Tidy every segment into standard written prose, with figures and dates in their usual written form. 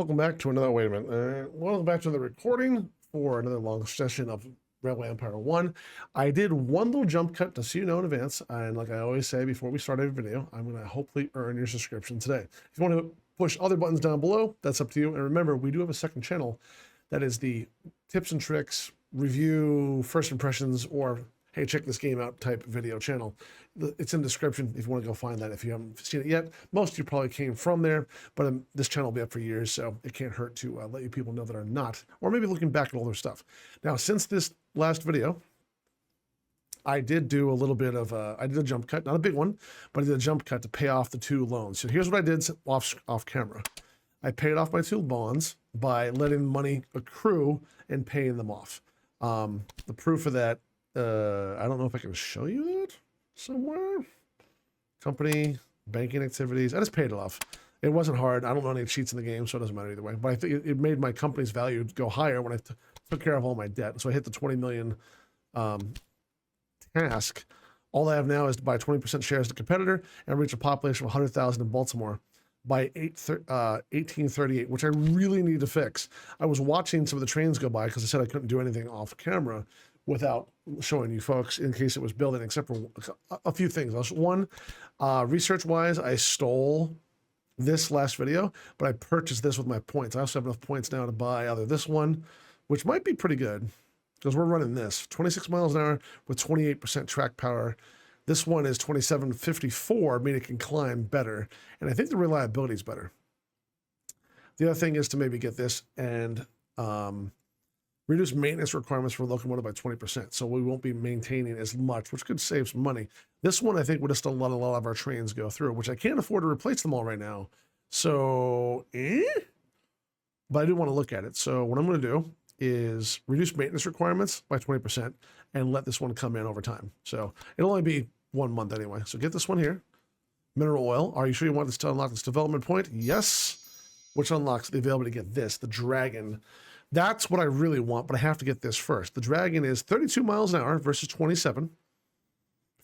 welcome back to another, wait a minute, welcome back to the recording for another long session of Railway Empire 1. I did one little jump cut to so you know in advance, and like I always say before we start every video, I'm going to hopefully earn your subscription today. If you want to push other buttons down below, that's up to you. And remember, we do have a second channel that is the tips and tricks, review, first impressions, or hey, check this game out type video channel. It's in the description if you want to go find that if you haven't seen it yet. Most of you probably came from there, but this channel will be up for years, so it can't hurt to let you people know that are not, or maybe looking back at older stuff. Now, since this last video, I did do a little bit of, I did a jump cut, not a big one, but I did a jump cut to pay off the 2 loans. So here's what I did off camera. I paid off my 2 bonds by letting money accrue and paying them off. The proof of that, I don't know if I can show you that somewhere. Company, banking activities. I just paid it off. It wasn't hard. I don't know any cheats in the game, so it doesn't matter either way. But I think it made my company's value go higher when I took care of all my debt. So I hit the 20 million task. All I have now is to buy 20% shares of the competitor and reach a population of 100,000 in Baltimore by 1838, which I really need to fix. I was watching some of the trains go by because I said I couldn't do anything off camera without showing you folks in case it was building, except for a few things. One, research-wise, I stole this last video, but I purchased this with my points. I also have enough points now to buy either this one, which might be pretty good, because we're running this. 26 miles an hour with 28% track power. This one is 2754, meaning it can climb better, and I think the reliability is better. The other thing is to maybe get this and reduce maintenance requirements for locomotive by 20%, so we won't be maintaining as much, which could save some money. This one, I think, would just let a lot of our trains go through, which I can't afford to replace them all right now. So, but I do want to look at it. So what I'm going to do is reduce maintenance requirements by 20% and let this one come in over time. So it'll only be 1 month anyway. So get this one here. Mineral oil. Are you sure you want this to unlock this development point? Yes. Which unlocks the ability to get this, the dragon. That's what I really want, but I have to get this first. The dragon is 32 miles an hour versus 27.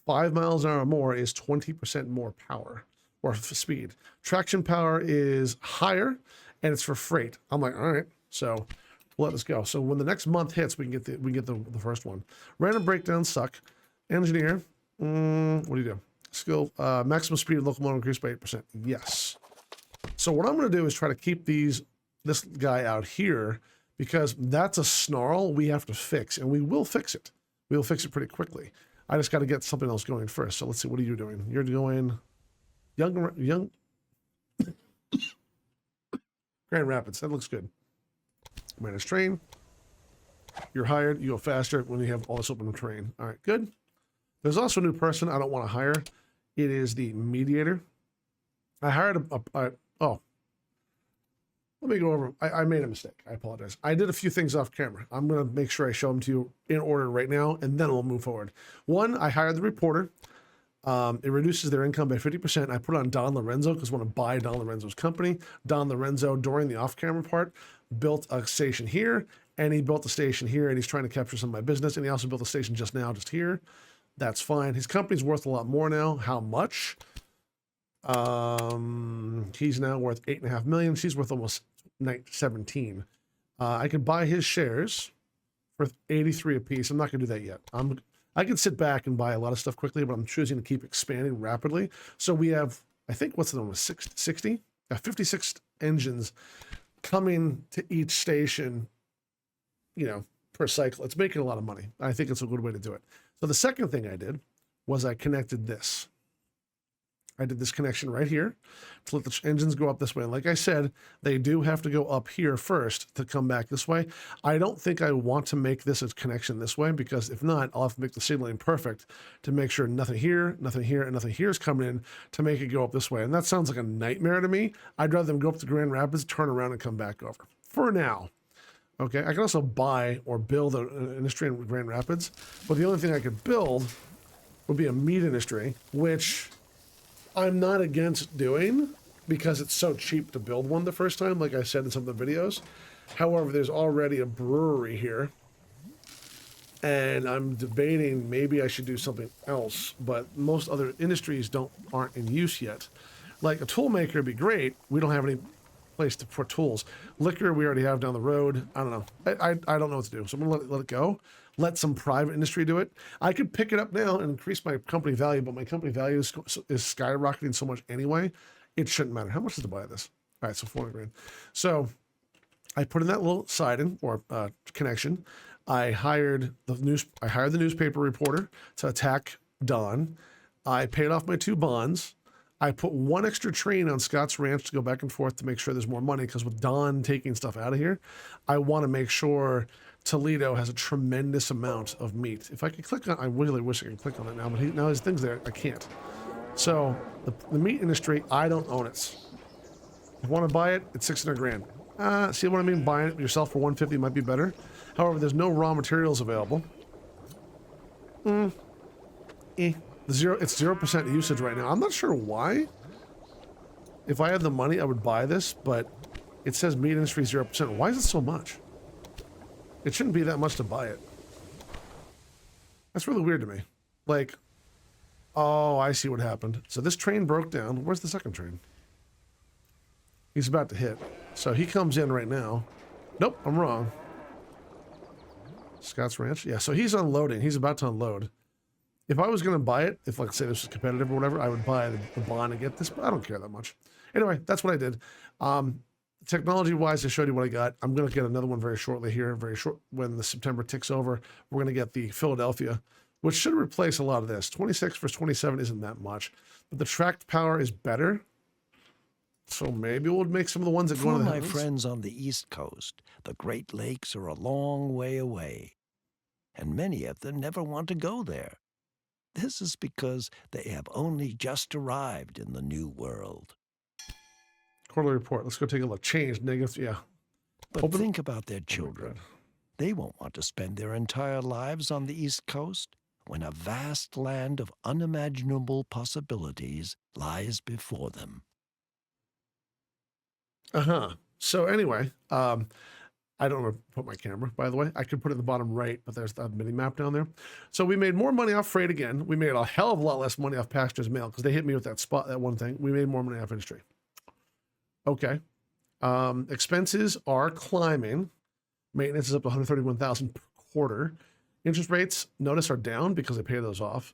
5 miles an hour or more is 20% more power or speed. Traction power is higher, and it's for freight. I'm like, all right, so let us go. So when the next month hits, we can get the first one. Random breakdowns suck. Engineer, what do you do? Skill, maximum speed of locomotive increased by 8%. Yes. So what I'm going to do is try to keep this guy out here, because that's a snarl we have to fix, and we will fix it. We'll fix it pretty quickly. I just got to get something else going first. So let's see, what are you doing? You're going young Grand Rapids. That looks good. Manage train. You're hired. You go faster when you have all this open terrain. All right, good. There's also a new person I don't want to hire. It is the mediator. I hired oh. Let me go over. I made a mistake. I apologize. I did a few things off camera. I'm going to make sure I show them to you in order right now, and then we'll move forward. One, I hired the reporter. It reduces their income by 50%. I put it on Don Lorenzo because I want to buy Don Lorenzo's company. Don Lorenzo, during the off-camera part, built a station here, and he built a station here, and he's trying to capture some of my business, and he also built a station just here. That's fine. His company's worth a lot more now. How much? He's now worth 8.5 million. She's worth almost 17. I could buy his shares for 83 a piece. I'm not gonna do that yet. I can sit back and buy a lot of stuff quickly, but I'm choosing to keep expanding rapidly. So we have, I think, what's the number, 60? 56 engines coming to each station, per cycle. It's making a lot of money. I think it's a good way to do it. So the second thing I did was I connected this. I did this connection right here to let the engines go up this way. And like I said, they do have to go up here first to come back this way. I don't think I want to make this a connection this way, because if not, I'll have to make the signaling perfect to make sure nothing here, and nothing here is coming in to make it go up this way. And that sounds like a nightmare to me. I'd rather them go up to Grand Rapids, turn around, and come back over. For now. Okay, I can also buy or build an industry in Grand Rapids, but the only thing I could build would be a meat industry, which I'm not against doing because it's so cheap to build one the first time, like I said in some of the videos. However, there's already a brewery here, and I'm debating maybe I should do something else, but most other industries aren't in use yet. Like a tool maker would be great. We don't have any place for tools. Liquor we already have down the road. I don't know. I don't know what to do. So I'm gonna let it go. Let some private industry do it. I could pick it up now and increase my company value, but my company value is skyrocketing so much anyway. It shouldn't matter. How much is to buy this? All right, so 400 grand. So I put in that little siding or connection. I hired the newspaper reporter to attack Don. I paid off my 2 bonds. I put 1 extra train on Scott's Ranch to go back and forth to make sure there's more money, because with Don taking stuff out of here, I want to make sure Toledo has a tremendous amount of meat. If I could click on, I really wish I could click on it now, but now his thing's there, I can't. So the meat industry, I don't own it. If you want to buy it, it's 600 grand. See what I mean? Buying it yourself for 150 might be better. However, there's no raw materials available. It's 0% usage right now. I'm not sure why. If I had the money, I would buy this, but it says meat industry 0%. Why is it so much? It shouldn't be that much to buy it. That's really weird to me. Like, oh, I see what happened. So this train broke down. Where's the second train? He's about to hit. So he comes in right now. Nope, I'm wrong. Scott's Ranch? Yeah, so he's unloading. He's about to unload. If I was going to buy it, if like say this was competitive or whatever, I would buy the bond and get this, but I don't care that much. Anyway, that's what I did. Technology-wise, I showed you what I got. I'm going to get another one very shortly here, very short. When the September ticks over, we're going to get the Philadelphia, which should replace a lot of this. 26 versus 27 isn't that much, but the tracked power is better. So maybe we'll make some of the ones that go into the heavens. For my friends on the East Coast, the Great Lakes are a long way away, and many of them never want to go there. This is because they have only just arrived in the new world. Quarterly report. Let's go take a look. Change, negative, yeah. But think about their children. They won't want to spend their entire lives on the East Coast when a vast land of unimaginable possibilities lies before them. So anyway, I don't know where to put my camera, by the way. I could put it in the bottom right, but there's the mini map down there. So we made more money off freight again. We made a hell of a lot less money off passengers mail because they hit me with that one thing. We made more money off industry. Okay. Expenses are climbing. Maintenance is up to $131,000 per quarter. Interest rates, notice, are down because I pay those off.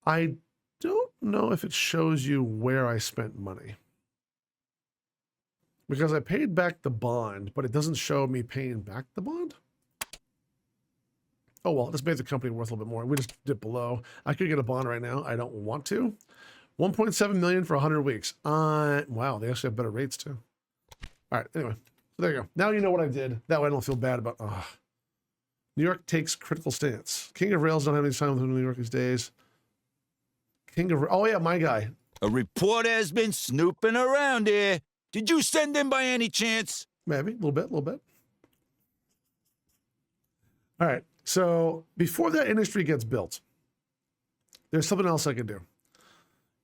I don't know if it shows you where I spent money, because I paid back the bond, but it doesn't show me paying back the bond. Oh, well, this made the company worth a little bit more. We just dipped below. I could get a bond right now. I don't want to. 1.7 million for 100 weeks. Wow, they actually have better rates too. All right, anyway, so there you go. Now you know what I did. That way I don't feel bad about, New York takes critical stance. King of Rails don't have any time with New York these days. Oh yeah, my guy. A reporter has been snooping around here. Did you send them by any chance? Maybe, a little bit. All right, so before that industry gets built, there's something else I could do.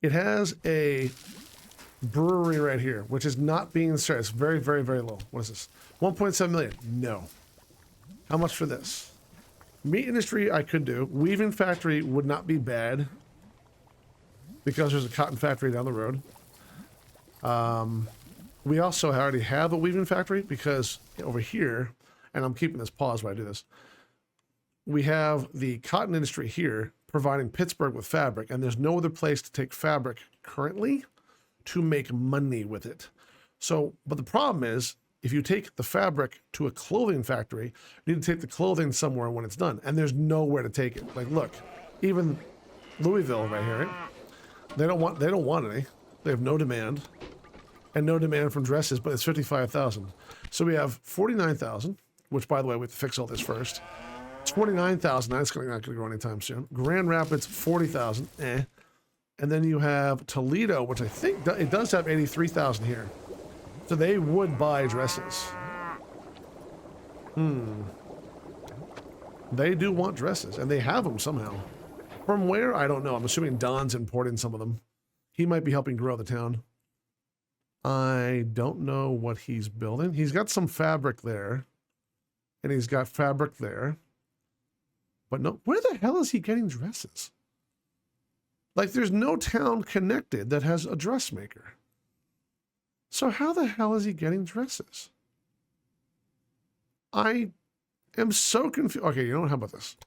It has a brewery right here, which is not being started. It's very, very, very low. What is this? 1.7 million. No. How much for this? Meat industry I could do. Weaving factory would not be bad because there's a cotton factory down the road. We also already have a weaving factory because over here, and I'm keeping this pause while I do this, we have the cotton industry here providing Pittsburgh with fabric, and there's no other place to take fabric currently to make money with it. So, but the problem is, if you take the fabric to a clothing factory, you need to take the clothing somewhere when it's done, and there's nowhere to take it. Like, look, even Louisville right here, right? They don't want any. They have no demand. And no demand from dresses, but it's 55,000. So we have 49,000, which, by the way, we have to fix all this first. 29,000, that's not going to grow anytime soon. Grand Rapids, 40,000, And then you have Toledo, which I think it does have 83,000 here. So they would buy dresses. They do want dresses, and they have them somehow. From where? I don't know. I'm assuming Don's importing some of them. He might be helping grow the town. I don't know what he's building. He's got some fabric there, and he's got fabric there. But no, where the hell is he getting dresses? Like, there's no town connected that has a dressmaker. So how the hell is he getting dresses? I am so confused. Okay, you know what? How about this?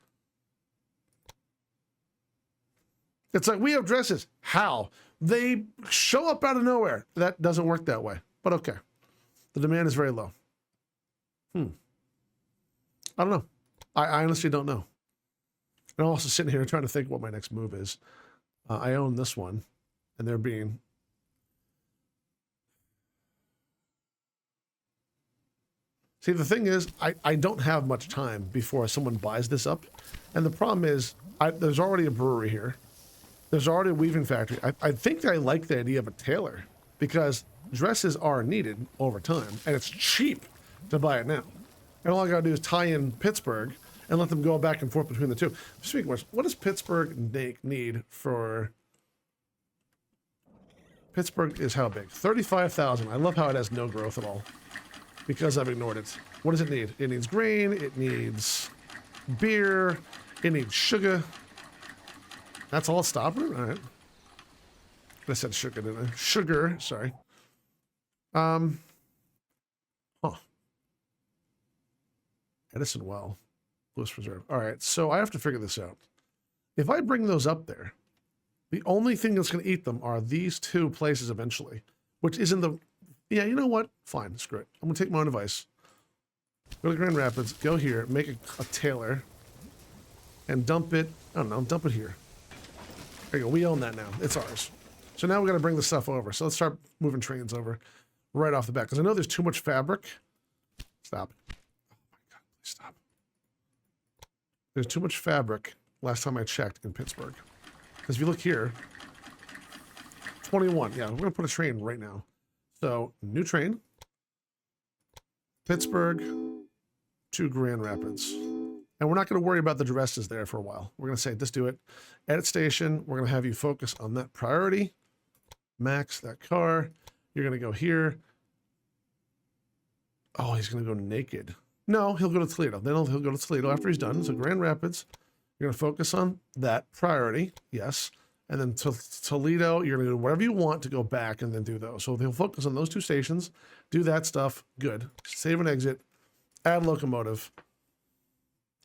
It's like, we have dresses. How? They show up out of nowhere. That doesn't work that way, but okay. The demand is very low. I don't know. I honestly don't know. And I'm also sitting here trying to think what my next move is. I own this one, and they're being... See, the thing is, I don't have much time before someone buys this up. And the problem is, there's already a brewery here. There's already a weaving factory. I think I like the idea of a tailor because dresses are needed over time, and it's cheap to buy it now. And all I gotta do is tie in Pittsburgh and let them go back and forth between the two. Speaking of which, what does Pittsburgh need for... Pittsburgh is how big? 35,000. I love how it has no growth at all because I've ignored it. What does it need? It needs grain, it needs beer, it needs sugar. That's all it's stopping it? All right. I said sugar, didn't I? Sugar, sorry. Huh. Edison Well, Lewis Reserve. All right, so I have to figure this out. If I bring those up there, the only thing that's going to eat them are these two places eventually, which isn't the... Yeah, you know what? Fine, screw it. I'm going to take my own advice. Go to Grand Rapids, go here, make a tailor, and dump it... I don't know, dump it here. There you go. We own that now. It's ours. So now we got to bring the stuff over. So let's start moving trains over right off the bat. Because I know there's too much fabric. Stop. Oh my God, please stop. There's too much fabric last time I checked in Pittsburgh. Because if you look here, 21. Yeah, we're going to put a train right now. So new train. Pittsburgh to Grand Rapids. And we're not going to worry about the dresses there for a while. We're going to say, just do it. Edit station. We're going to have you focus on that priority. Max that car. You're going to go here. Oh, he's going to go naked. No, he'll go to Toledo. Then he'll go to Toledo after he's done. So Grand Rapids, you're going to focus on that priority. Yes. And then to Toledo, you're going to do whatever you want to go back and then do those. So he'll focus on those two stations. Do that stuff. Good. Save and exit. Add locomotive.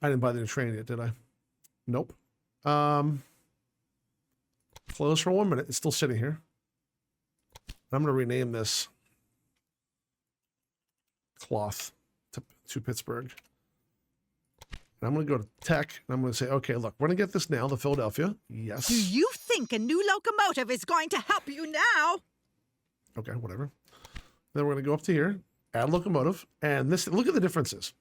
I didn't buy the new train yet, did I? Nope. Close for 1 minute. It's still sitting here. I'm going to rename this cloth to Pittsburgh. And I'm going to go to tech, and I'm going to say, okay, look, we're going to get this now, the Philadelphia. Yes. Do you think a new locomotive is going to help you now? Okay, whatever. Then we're going to go up to here, add locomotive, and this, look at the differences.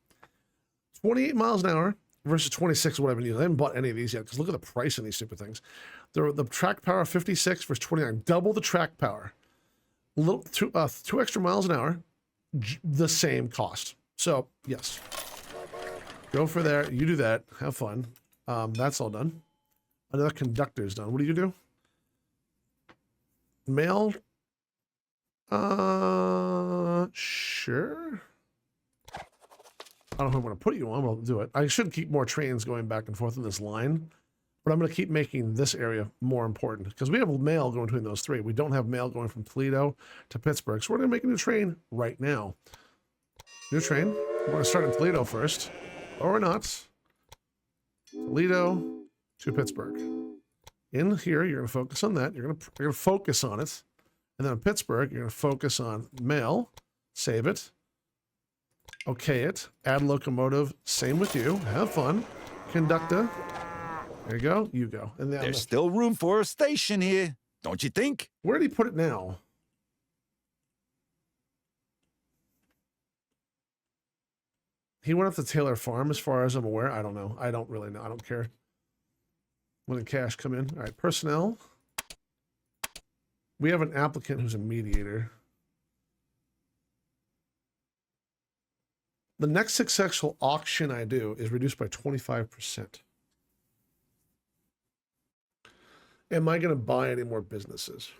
28 miles an hour versus 26, what I've been using. I haven't bought any of these yet because look at the price of these stupid things. The track power 56 versus 29, double the track power. Two extra miles an hour, the same cost. So yes, go for there. You do that. Have fun. That's all done. Another conductor's done. What do you do? Mail. Sure. I don't know if I'm going to put you on, but I'll do it. I should keep more trains going back and forth in this line, but I'm going to keep making this area more important because we have mail going between those three. We don't have mail going from Toledo to Pittsburgh, so we're going to make a new train right now. New train. We're going to start in Toledo first, or not. Toledo to Pittsburgh. In here, you're going to focus on that. You're going to focus on it, and then in Pittsburgh, you're going to focus on mail. Save it. Okay it. Add locomotive. Same with you. Have fun. Conductor. There you go. You go. And then There's still room for a station here, don't you think? where did he put it now? He went up to Taylor Farm, as far as I'm aware. I don't know. I don't really know. I don't care. When the cash come in. All right. Personnel. We have an applicant who's a mediator. The next successful auction I do is reduced by 25%. Am I going to buy any more businesses?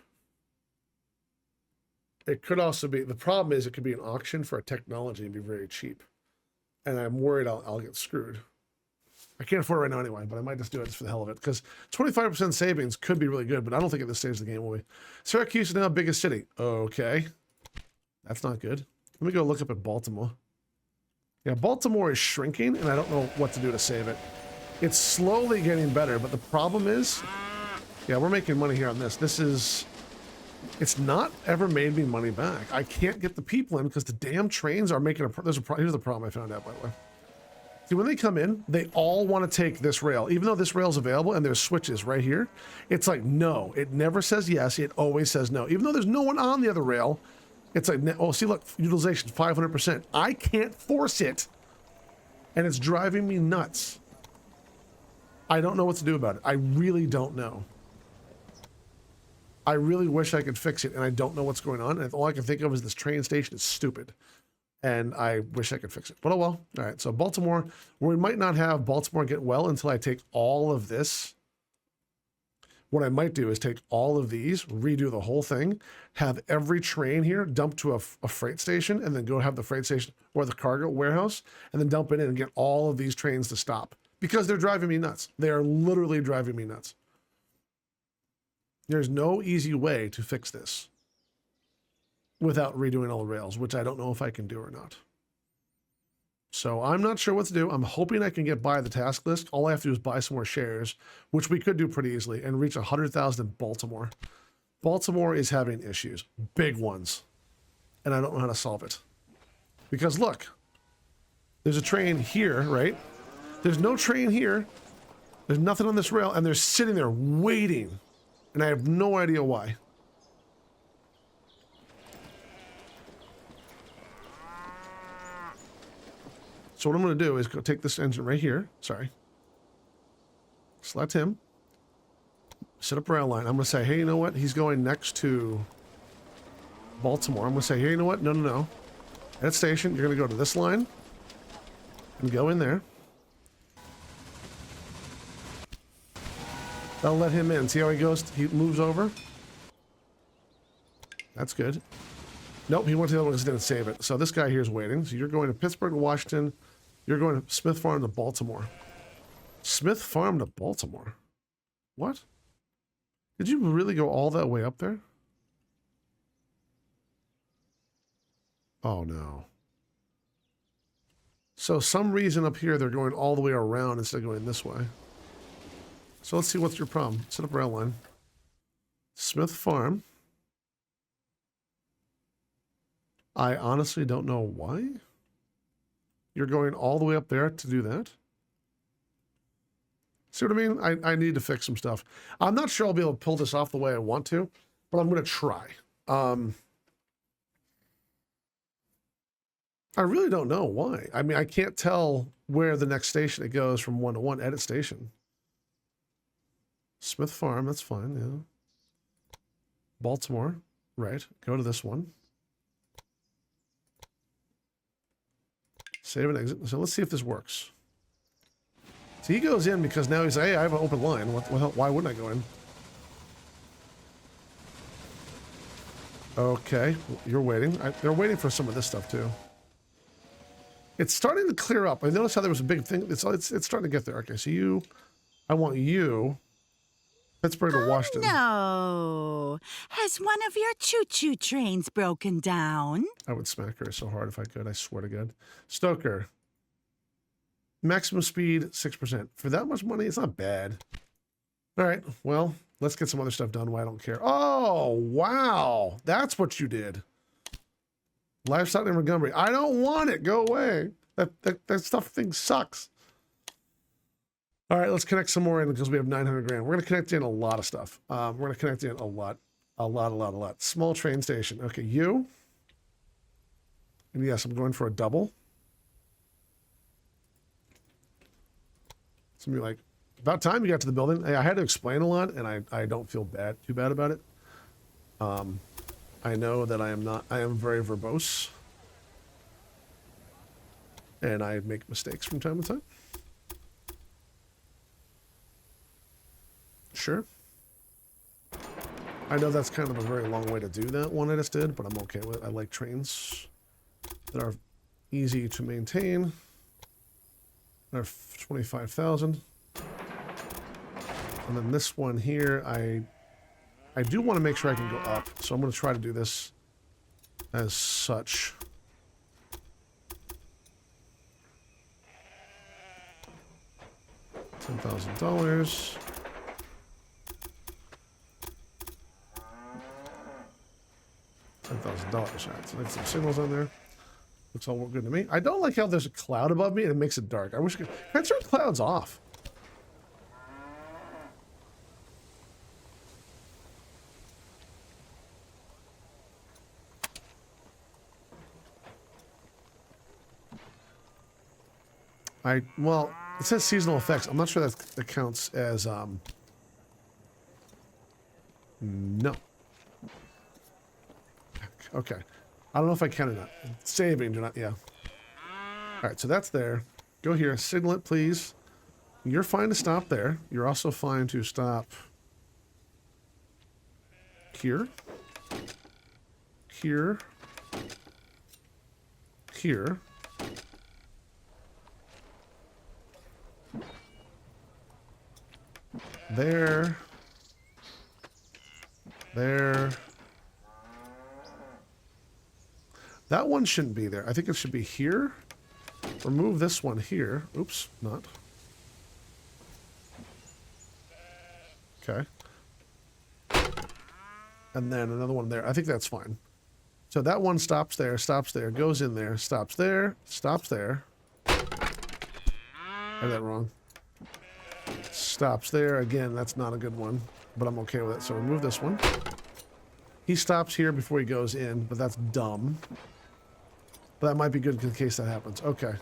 It could also be, the problem is it could be an auction for a technology and be very cheap. And I'm worried I'll get screwed. I can't afford it right now anyway, but I might just do it just for the hell of it. Because 25% savings could be really good, but I don't think at this stage of the game will be. Syracuse is now the biggest city. Okay. That's not good. Let me go look up at Baltimore. Yeah, Baltimore is shrinking, and I don't know what to do to save it. It's slowly getting better, but the problem is, yeah, we're making money here on this. It's not ever made me money back. I can't get the people in because the damn trains are making here's the problem I found out, by the way. See, when they come in, they all want to take this rail. Even though this rail is available and there's switches right here, it's like, no. It never says yes. It always says no. Even though there's no one on the other rail, it's like, oh, see, look, utilization, 500%. I can't force it, and it's driving me nuts. I don't know what to do about it. I really don't know. I really wish I could fix it, and I don't know what's going on. And all I can think of is this train station is stupid. And I wish I could fix it. But oh well. All right, so Baltimore, we might not have Baltimore get well until I take all of this. What I might do is take all of these, redo the whole thing, have every train here dump to a freight station, and then go have the freight station or the cargo warehouse, and then dump it in and get all of these trains to stop. Because they're driving me nuts. They are literally driving me nuts. There's no easy way to fix this without redoing all the rails, which I don't know if I can do or not. So I'm not sure what to do. I'm hoping I can get by the task list. All I have to do is buy some more shares, which we could do pretty easily, and reach 100,000 in Baltimore. Baltimore is having issues, big ones, and I don't know how to solve it. Because look, there's a train here, right? There's no train here. There's nothing on this rail, and they're sitting there waiting, and I have no idea why. So what I'm going to do is go take this engine right here. Sorry. Select him. Set up rail line. I'm going to say, hey, you know what? He's going next to Baltimore. I'm going to say, hey, you know what? No, no, no. At station, you're going to go to this line and go in there. That'll let him in. See how he goes? He moves over. That's good. Nope, he went to the other one because he didn't save it. So this guy here is waiting. So you're going to Pittsburgh to Washington. You're going to Smith Farm to Baltimore. Smith Farm to Baltimore? What? Did you really go all that way up there? Oh, no. So some reason up here they're going all the way around instead of going this way. So let's see what's your problem. Set up rail line. Smith Farm. I honestly don't know why. You're going all the way up there to do that. See what I mean? I need to fix some stuff. I'm not sure I'll be able to pull this off the way I want to, but I'm going to try. I really don't know why. I mean, I can't tell where the next station it goes from 1 to 1. Edit station. Smith Farm, that's fine, yeah. Baltimore, right. Go to this one. Save and exit. So let's see if this works. So he goes in because now he's like, hey, I have an open line. Why wouldn't I go in? Okay, you're waiting. They're waiting for some of this stuff too. It's starting to clear up. I noticed how there was a big thing. It's starting to get there. Okay, so I want you, Pittsburgh to Washington. No. Has one of your choo-choo trains broken down? I would smack her so hard if I could. I swear to God. Stoker. Maximum speed, 6%. For that much money, it's not bad. All right, well, let's get some other stuff done. Why I don't care. Oh, wow. That's what you did. Livestock in Montgomery. I don't want it. Go away. That stuff thing sucks. All right, let's connect some more in because we have 900 grand. We're going to connect in a lot of stuff. We're going to connect in a lot. Small train station. Okay, you. And yes, I'm going for a double. It's going to be like, about time you got to the building. Hey, I had to explain a lot, and I don't feel too bad about it. I know that I am very verbose. And I make mistakes from time to time. Sure. I know that's kind of a very long way to do that one I just did, but I'm okay with it. I like trains that are easy to maintain. They're 25,000. And then this one here, I do want to make sure I can go up. So I'm going to try to do this as such. $10,000. $10,000. Right, so make some signals on there. Looks all good to me. I don't like how there's a cloud above me and it makes it dark. I wish I could turn clouds off. Well, it says seasonal effects. I'm not sure that counts as no. Okay. I don't know if I can or not. Saving, do not, yeah. All right, so that's there. Go here, signal it, please. You're fine to stop there. You're also fine to stop here, here, here. There. There. That one shouldn't be there. I think it should be here. Remove this one here. Oops, not. Okay. And then another one there. I think that's fine. So that one stops there, goes in there, stops there, stops there. I had that wrong. Stops there. Again, that's not a good one, but I'm okay with it. So remove this one. He stops here before he goes in, but that's dumb. But that might be good in case that happens. Okay.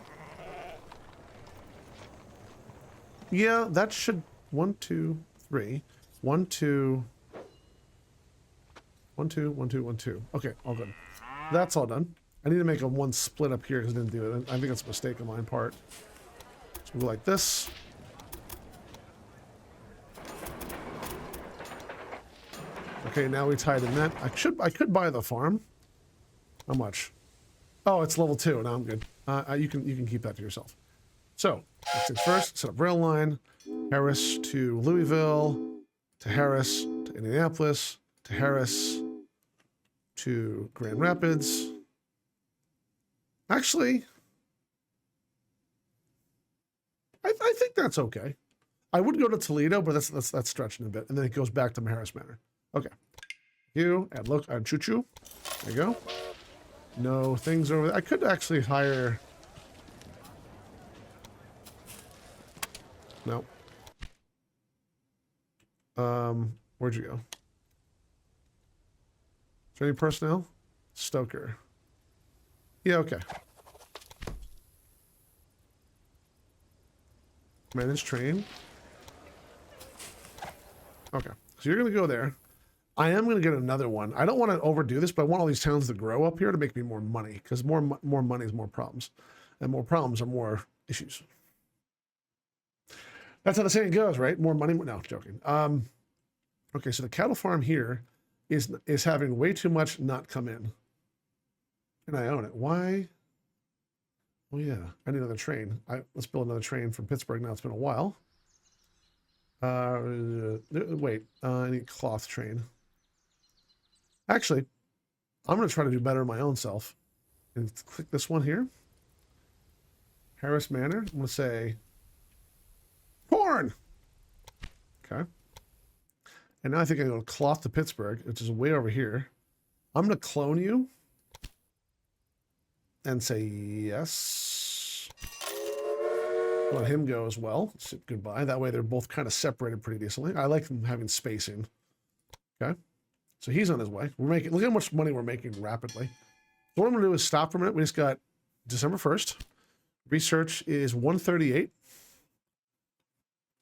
Yeah, that should... 1, 2, 3. 1, 2... 1, 2, 1, 2, 1, 2. Okay, all good. That's all done. I need to make a one split up here because I didn't do it. I think that's a mistake on my part. So we'll go like this. Okay, now we tied in that. I could buy the farm. How much? Oh, it's level 2. Now I'm good. You can keep that to yourself. So, first things first, set up rail line. Harris to Louisville, to Harris, to Indianapolis, to Harris, to Grand Rapids. Actually, I think that's okay. I would go to Toledo, but that's stretching a bit. And then it goes back to Harris Manor. Okay. You, add choo-choo. There you go. No things over there. I could actually hire... No. Where'd you go? Is there any personnel? Stoker. Yeah, okay. Manage train. Okay. So you're going to go there. I am going to get another one. I don't want to overdo this, but I want all these towns to grow up here to make me more money, because more money is more problems, and more problems are more issues. That's how the saying goes, right? More money. No, joking. Okay, so the cattle farm here is having way too much not come in, and I own it. Why? Oh yeah, I need another train. Let's build another train from Pittsburgh. Now it's been a while. Wait, I need cloth train. Actually, I'm going to try to do better my own self. And click this one here. Harris Manor. I'm going to say corn. Okay. And now I think I go cloth to Pittsburgh, which is way over here. I'm going to clone you and say yes. Let him go as well. Goodbye. That way they're both kind of separated pretty decently. I like them having spacing. Okay. So he's on his way. Look how much money we're making rapidly. So what I'm going to do is stop for a minute. We just got December 1st. Research is 138.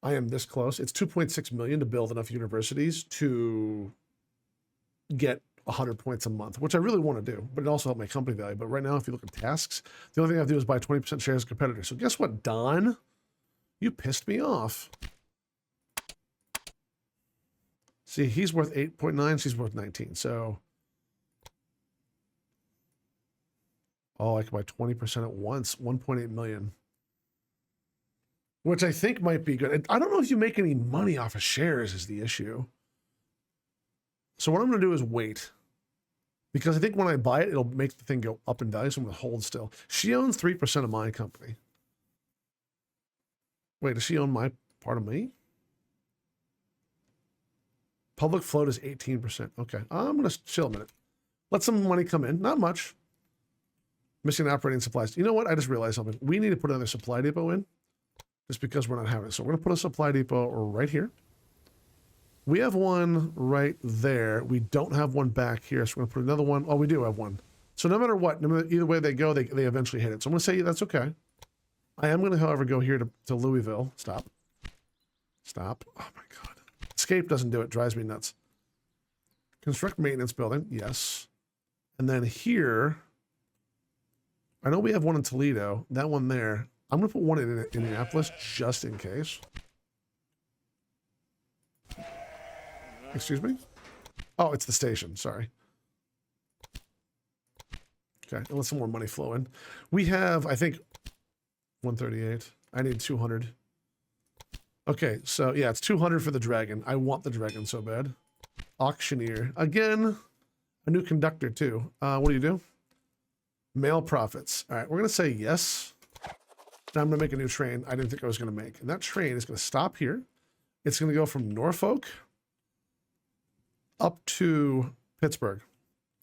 I am this close. It's 2.6 million to build enough universities to get 100 points a month, which I really want to do, but it also helped my company value. But right now, if you look at tasks, the only thing I have to do is buy 20% shares of competitor. So guess what, Don? You pissed me off. See, he's worth 8.9, she's worth 19. So, oh, I can buy 20% at once, 1.8 million. Which I think might be good. I don't know if you make any money off of shares is the issue. So what I'm going to do is wait. Because I think when I buy it, it'll make the thing go up in value, so I'm going to hold still. She owns 3% of my company. Wait, does she own my part of me? Public float is 18%. Okay, I'm going to chill a minute. Let some money come in. Not much. Missing operating supplies. You know what? I just realized something. We need to put another supply depot in just because we're not having it. So we're going to put a supply depot right here. We have one right there. We don't have one back here, so we're going to put another one. Oh, we do have one. So no matter what, no matter, either way they go, they eventually hit it. So I'm going to say that's okay. I am going to, however, go here to Louisville. Stop. Stop. Oh, my God. Escape doesn't do it. Drives me nuts. Construct maintenance building. Yes. And then here, I know we have one in Toledo. That one there. I'm going to put one in Indianapolis just in case. Excuse me? Oh, it's the station. Sorry. Okay, and let some more money flow in. We have, I think, 138. I need 200. Okay, so yeah, it's 200 for the dragon. I want the dragon so bad. Auctioneer. Again, a new conductor too. What do you do? Mail profits. All right, we're going to say yes. Now I'm going to make a new train I didn't think I was going to make. And that train is going to stop here. It's going to go from Norfolk up to Pittsburgh.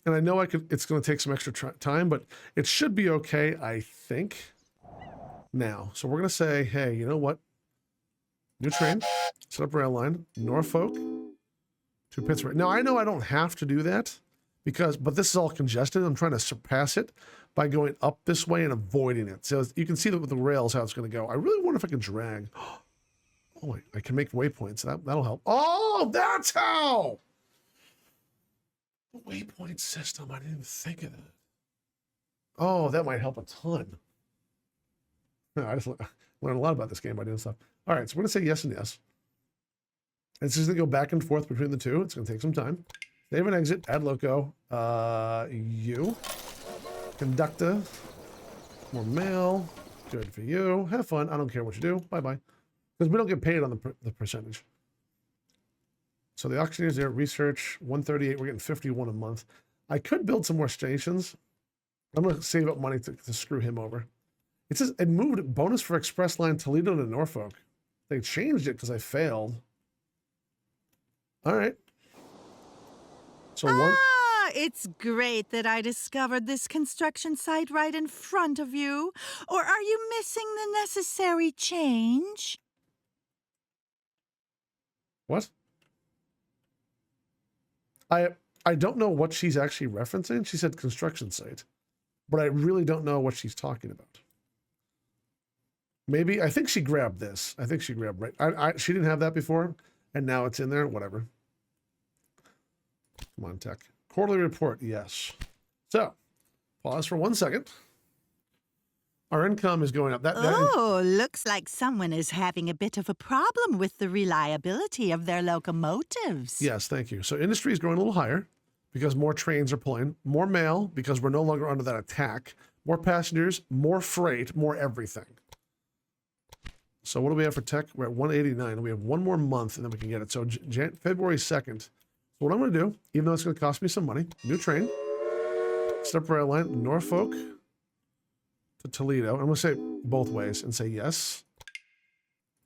And I know it's going to take some extra time, but it should be okay, I think, now. So we're going to say, hey, you know what? New train, set up rail line, Norfolk to Pittsburgh. Now, I know I don't have to do that but this is all congested. I'm trying to surpass it by going up this way and avoiding it. So you can see that with the rails how it's going to go. I really wonder if I can drag. Oh, I can make waypoints. That'll help. Oh, that's how! Waypoint system. I didn't even think of that. Oh, that might help a ton. No, I just learned a lot about this game by doing stuff. All right, so we're going to say yes and yes. It's just going to go back and forth between the two. It's going to take some time. Save and exit. Add loco. You. Conductor. More mail. Good for you. Have fun. I don't care what you do. Bye-bye. Because we don't get paid on the percentage. So the auctioneer's there, research, 138, we're getting 51 a month. I could build some more stations. I'm going to save up money to screw him over. It says it moved bonus for express line Toledo to Norfolk. They changed it because I failed. All right. So it's great that I discovered this construction site right in front of you. Or are you missing the necessary change? What? I don't know what she's actually referencing. She said construction site, but I really don't know what she's talking about. Maybe, I think she grabbed this. I think she grabbed right. She didn't have that before, and now it's in there. Whatever. Come on, tech. Quarterly report, yes. So, pause for 1 second. Our income is going up. Looks like someone is having a bit of a problem with the reliability of their locomotives. Yes, thank you. So industry is growing a little higher because more trains are pulling. More mail because we're no longer under that attack. More passengers, more freight, more everything. So what do we have for tech? We're at 189. We have one more month and then we can get it. So February 2nd. So what I'm going to do, even though it's going to cost me some money, new train, step rail line, Norfolk to Toledo. I'm going to say both ways and say yes.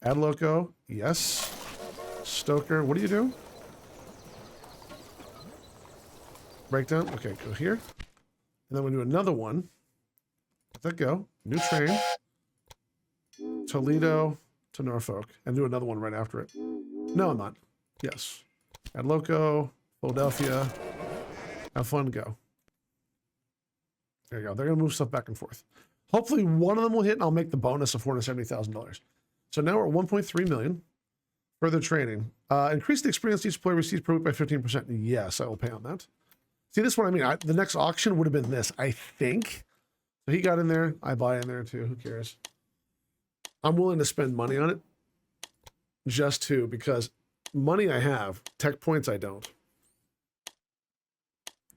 Add loco, yes. Stoker, what do you do? Breakdown, okay, go here. And then we'll do another one. Let that go. New train. Toledo to Norfolk. And do another one right after it. No, I'm not. Yes. Add loco, Philadelphia. Have fun, go. There you go. They're going to move stuff back and forth. Hopefully one of them will hit and I'll make the bonus of $470,000. So now we're at 1.3 million. Further training. Increase the experience each player receives per week by 15%. Yes, I will pay on that. See, this one, I mean, the next auction would have been this, I think. So he got in there. I buy in there too. Who cares? I'm willing to spend money on it. Just because money I have, tech points I don't.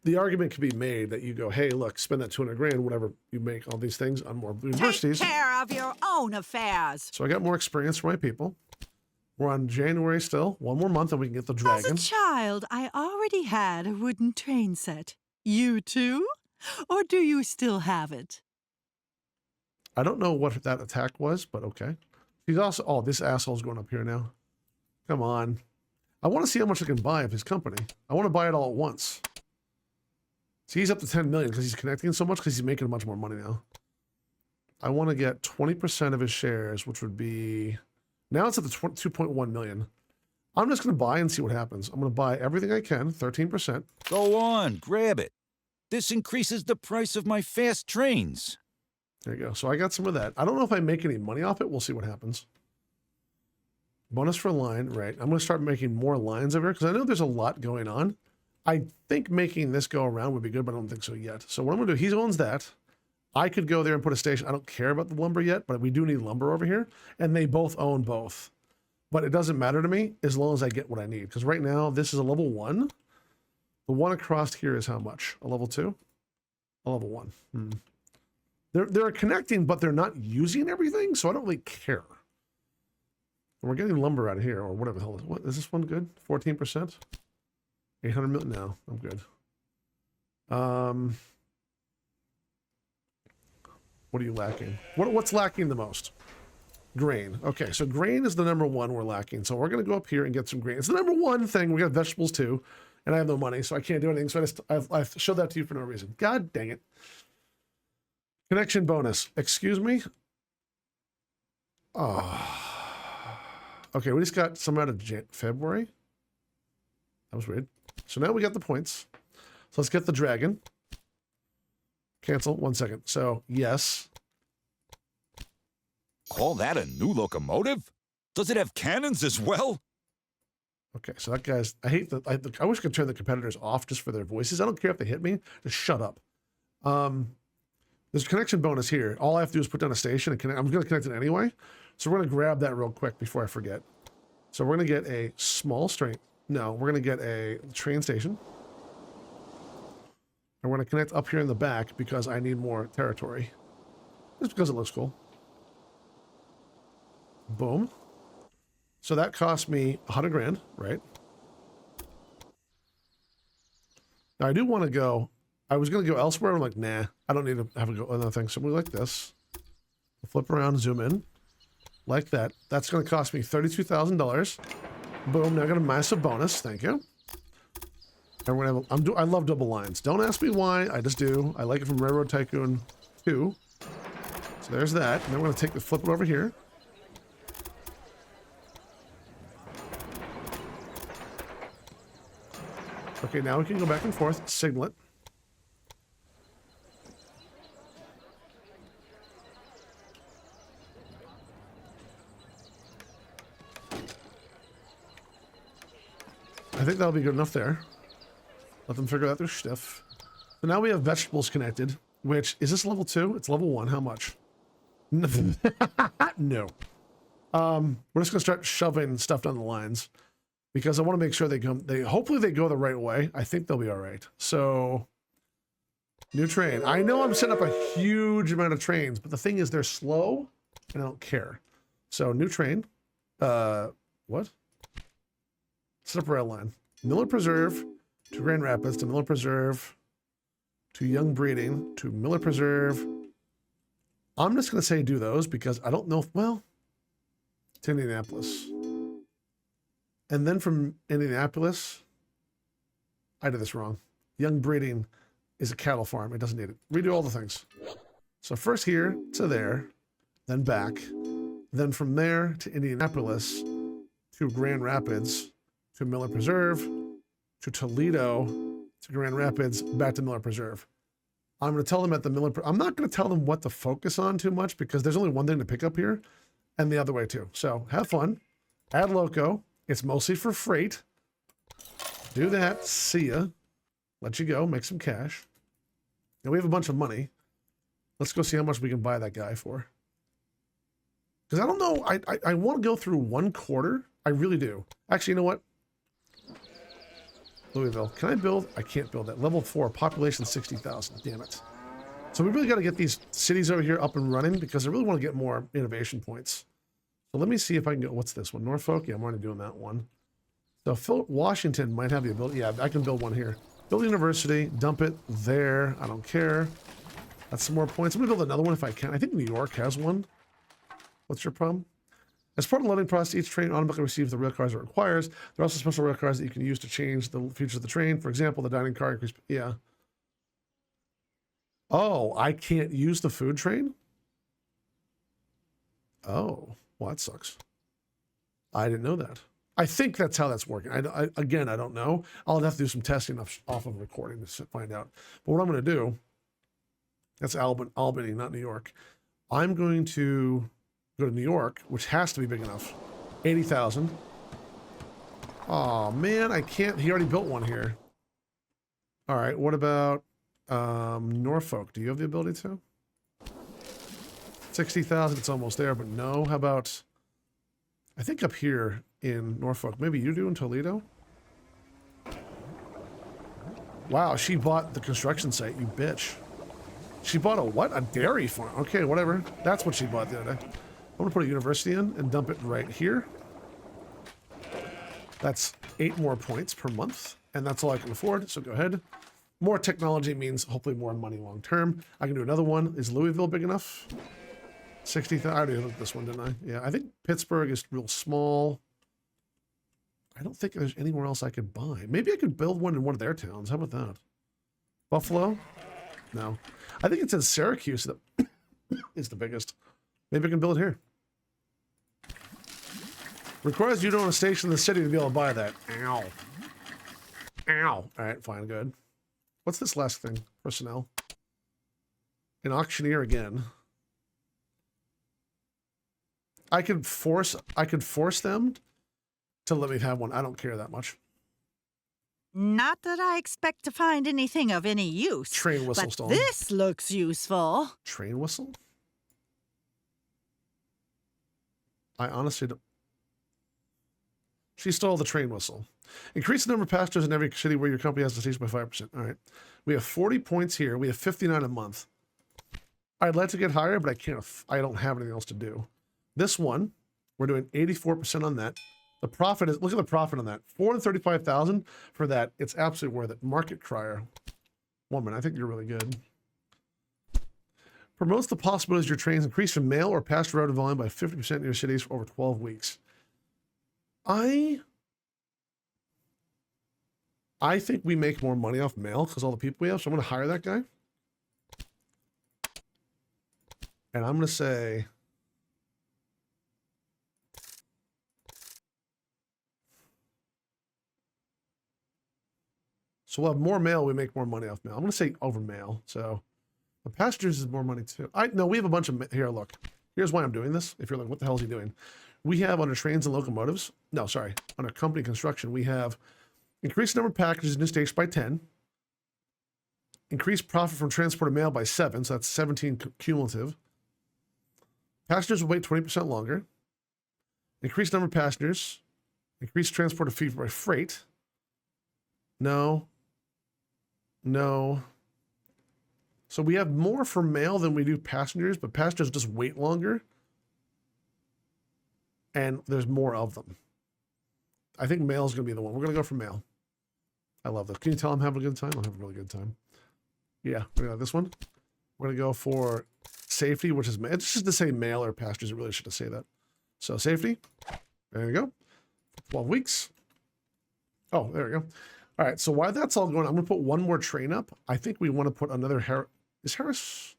The argument can be made that you go, hey, look, spend that 200 grand, whatever you make all these things on more universities. Take care of your own affairs. So I got more experience for my people. We're on January still. One more month and we can get the dragon. As a child, I already had a wooden train set. You too? Or do you still have it? I don't know what that attack was, but okay. He's also, oh, this asshole's going up here now. Come on. I want to see how much I can buy of his company. I want to buy it all at once. See, he's up to 10 million because he's connecting so much because he's making much more money now. I want to get 20% of his shares, which would be, now it's at the 2.1 million. I'm just going to buy and see what happens. I'm going to buy everything I can, 13%. Go on, grab it. This increases the price of my fast trains. There you go. So I got some of that. I don't know if I make any money off it. We'll see what happens. Bonus for line, right. I'm going to start making more lines over here because I know there's a lot going on. I think making this go around would be good, but I don't think so yet. So what I'm going to do, he owns that. I could go there and put a station. I don't care about the lumber yet, but we do need lumber over here. And they both own both. But it doesn't matter to me as long as I get what I need. Because right now, this is a level 1. The one across here is how much? A level 2? A level 1. They're connecting, but they're not using everything, so I don't really care. And we're getting lumber out of here, or whatever the hell. What is this one good? 14%? 800 million? No, I'm good. What are you lacking? What's lacking the most? Grain. Okay, so grain is the number 1 we're lacking. So we're going to go up here and get some grain. It's the number 1 thing. We got vegetables too, and I have no money, so I can't do anything. So I've showed that to you for no reason. God dang it. Connection bonus. Excuse me? Oh. Okay, we just got some out of February. That was weird. So now we got the points. So let's get the dragon. Cancel. 1 second. So, yes. Call that a new locomotive? Does it have cannons as well? Okay, so that guy's... I hate the... I wish I could turn the competitors off just for their voices. I don't care if they hit me. Just shut up. There's a connection bonus here. All I have to do is put down a station and connect. I'm going to connect it anyway. So we're going to grab that real quick before I forget. So we're going to get a small train. No, we're going to get a train station. And we're going to connect up here in the back because I need more territory. Just because it looks cool. Boom. So that cost me 100 grand, right? Now I do want to go... I was going to go elsewhere. I'm like, nah, I don't need to have a go another thing. So we like this. Flip around, zoom in. Like that. That's going to cost me $32,000. Boom, now I got a massive bonus. Thank you. And we're gonna have I love double lines. Don't ask me why, I just do. I like it from Railroad Tycoon 2. So there's that. And then we're going to take the flip it over here. Okay, now we can go back and forth, signal it. I think that'll be good enough there. Let them figure out their stuff. So now we have vegetables connected, which, is this level 2? It's level 1. How much? No. We're just going to start shoving stuff down the lines because I want to make sure hopefully they go the right way. I think they'll be all right. So, new train. I know I'm setting up a huge amount of trains, but the thing is they're slow and I don't care. So, new train. What? Set up a rail line. Miller Preserve to Grand Rapids to Miller Preserve to Young Breeding to Miller Preserve. I'm just going to say do those because I don't know if, well, to Indianapolis. And then from Indianapolis, I did this wrong. Young Breeding is a cattle farm. It doesn't need it. Redo all the things. So first here to there, then back. Then from there to Indianapolis to Grand Rapids to Miller Preserve, to Toledo, to Grand Rapids, back to Miller Preserve. I'm going to tell them at the Miller... I'm not going to tell them what to focus on too much because there's only one thing to pick up here and the other way too. So have fun. Add loco. It's mostly for freight. Do that. See ya. Let you go. Make some cash. And we have a bunch of money. Let's go see how much we can buy that guy for. Because I don't know. I want to go through 1 quarter. I really do. Actually, you know what? Louisville. Can I build? I can't build that. Level 4, population 60,000. Damn it. So we really got to get these cities over here up and running because I really want to get more innovation points. So let me see if I can go. What's this one? Norfolk? Yeah, I'm already doing that one. So Washington might have the ability. Yeah, I can build one here. Build a university, dump it there. I don't care. That's some more points. I'm gonna build another one if I can. I think New York has one. What's your problem? As part of the loading process, each train automatically receives the rail cars it requires. There are also special rail cars that you can use to change the features of the train. For example, the dining car increase. Yeah. Oh, I can't use the food train? Oh, well, that sucks. I didn't know that. I think that's how that's working. Again, I don't know. I'll have to do some testing off of recording to find out. But what I'm going to do, that's Albany, not New York. I'm going to go to New York, which has to be big enough. 80,000. Oh, man, I can't. He already built one here. All right, what about Norfolk? Do you have the ability to? 60,000, it's almost there, but no. How about, I think up here in Norfolk, maybe you do in Toledo? Wow, she bought the construction site, you bitch. She bought a what? A dairy farm. Okay, whatever. That's what she bought the other day. I'm gonna put a university in and dump it right here. That's 8 more points per month, and that's all I can afford, so go ahead. More technology means hopefully more money long term. I can do another one. Is Louisville big enough? 60,000. I already looked at this one, didn't I? Yeah, I think Pittsburgh is real small. I don't think there's anywhere else I could buy. Maybe I could build one in one of their towns. How about that? Buffalo? No. I think it says Syracuse that is the biggest. Maybe I can build it here. Requires you to own a station in the city to be able to buy that. Ow. Ow. All right, fine, good. What's this last thing? Personnel. An auctioneer again. I could force them to let me have one. I don't care that much. Not that I expect to find anything of any use. Train whistle but stolen. This looks useful. Train whistle? I honestly don't. She stole the train whistle. Increase the number of passengers in every city where your company has a station by 5%. All right. We have 40 points here. We have 59 a month. I'd like to get higher, but I can't. I don't have anything else to do. This one, we're doing 84% on that. The profit is, look at the profit on that. 435,000 for that. It's absolutely worth it. Market crier. Woman, I think you're really good. Promotes the possibilities your trains increase in mail or passenger routed volume by 50% in your cities for over 12 weeks. I think we make more money off mail because all the people we have. So I'm going to hire that guy. And I'm going to say, so we'll have more mail, we make more money off mail. I'm going to say over mail. So the passengers is more money too. No, we have a bunch of, here, look. Here's why I'm doing this. If you're like, what the hell is he doing? We have under trains and locomotives, no, sorry, under company construction, we have increased number of packages in new stations by 10, increased profit from transported mail by 7, so that's 17 cumulative. Passengers will wait 20% longer. Increased number of passengers, increased transported fee by freight. No. So we have more for mail than we do passengers, but passengers just wait longer. And there's more of them. I think mail is going to be the one. We're going to go for mail. I love this. Can you tell I'm having a good time? I'm having a really good time. Yeah, we're going to this one. We're going to go for safety, which is, it's just to say mail or passengers. It really should have say that. So safety. There you go. 12 weeks. Oh, there we go. All right, so while that's all going on, I'm going to put one more train up. I think we want to put another Is Harris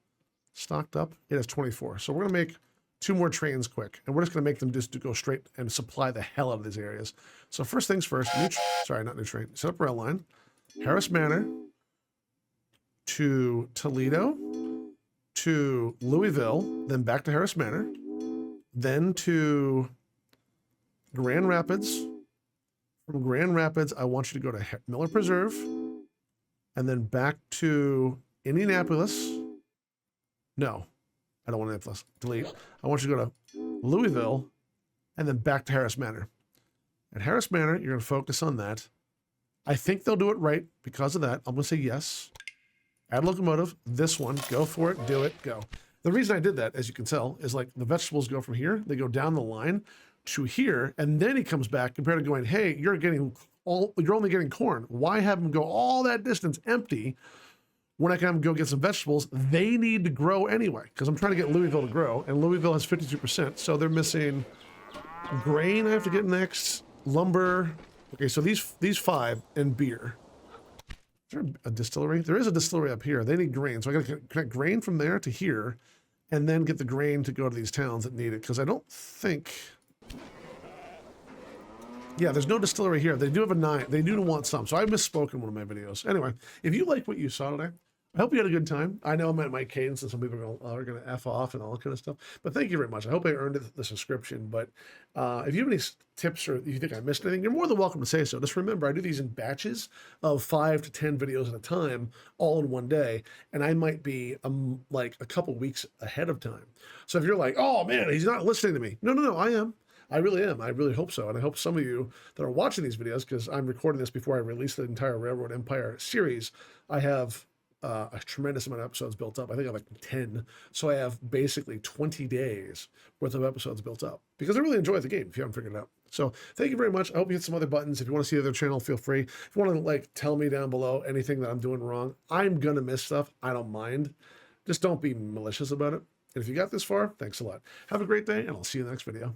stocked up? It has 24. So we're going to make 2 more trains quick. And we're just going to make them just to go straight and supply the hell out of these areas. So first things first, not new train. Set up rail line. Harris Manor to Toledo to Louisville, then back to Harris Manor, then to Grand Rapids. From Grand Rapids, I want you to go to Miller Preserve, and then back to Indianapolis. No, I don't want Indianapolis. Delete. I want you to go to Louisville, and then back to Harris Manor. At Harris Manor, you're going to focus on that. I think they'll do it right because of that. I'm going to say yes. Add locomotive. This one. Go for it. Do it. Go. The reason I did that, as you can tell, is like the vegetables go from here. They go down the line. to here, and then he comes back compared to going, hey, you're only getting corn. Why have him go all that distance empty when I can have him go get some vegetables? They need to grow anyway, because I'm trying to get Louisville to grow, and Louisville has 52%, so they're missing grain I have to get next, lumber. Okay, so these 5 and beer. Is there a distillery? There is a distillery up here. They need grain, so I gotta connect grain from there to here, and then get the grain to go to these towns that need it, because I don't think... Yeah, there's no distillery here. They do have a 9. They do want some, so I misspoke in one of my videos. Anyway, if you like what you saw today, I hope you had a good time. I know I'm at my cadence and some people are going to F off and all that kind of stuff, but thank you very much. I hope I earned the subscription, but if you have any tips or you think I missed anything, you're more than welcome to say so. Just remember, I do these in batches of 5 to 10 videos at a time, all in one day, and I might be like a couple weeks ahead of time. So if you're like, oh man, he's not listening to me. No, I am. I really am. I really hope so. And I hope some of you that are watching these videos, because I'm recording this before I release the entire Railroad Empire series, I have a tremendous amount of episodes built up. I think I have like 10. So I have basically 20 days worth of episodes built up because I really enjoy the game, if you haven't figured it out. So thank you very much. I hope you hit some other buttons. If you want to see the other channel, feel free. If you want to like tell me down below anything that I'm doing wrong, I'm going to miss stuff. I don't mind. Just don't be malicious about it. And if you got this far, thanks a lot. Have a great day, and I'll see you in the next video.